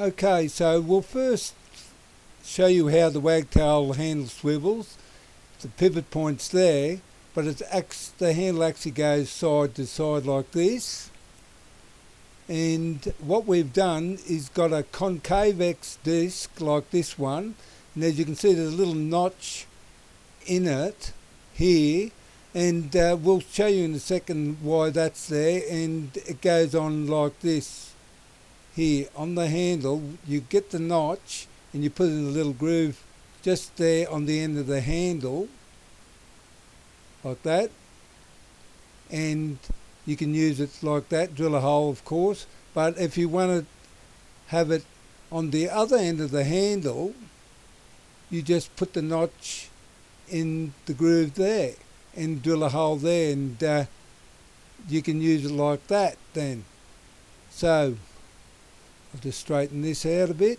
Okay, so we'll first show you how the wagtail handle swivels. The pivot point's there, but the handle actually goes side to side like this. And what we've done is got a Concavex disc like this one, and as you can see there's a little notch in it here, and we'll show you in a second why that's there. And it goes on like this here on the handle. You get the notch and you put in a little groove just there on the end of the handle like that, and you can use it like that, drill a hole of course, but if you want to have it on the other end of the handle, you just put the notch in the groove there and drill a hole there, and you can use it like that then. So I'll just straighten this out a bit.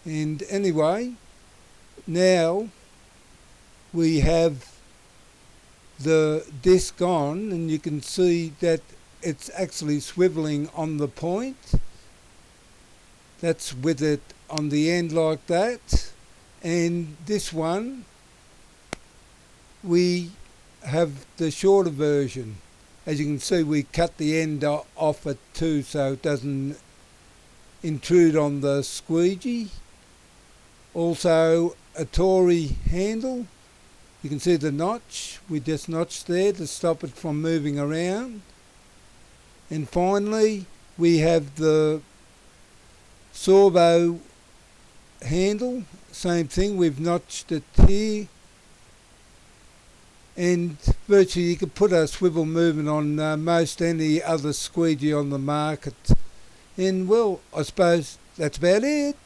And anyway, now we have the disc on, and you can see that it's actually swiveling on the point. That's with it on the end like that. And this one, we have the shorter version. As you can see, we cut the end off it too, so it doesn't intrude on the squeegee. Also a Tory handle. You can see the notch, we just notched there to stop it from moving around. And finally we have the Sorbo handle, same thing, we've notched it here. And virtually you could put a swivel movement on most any other squeegee on the market. And well, I suppose that's about it.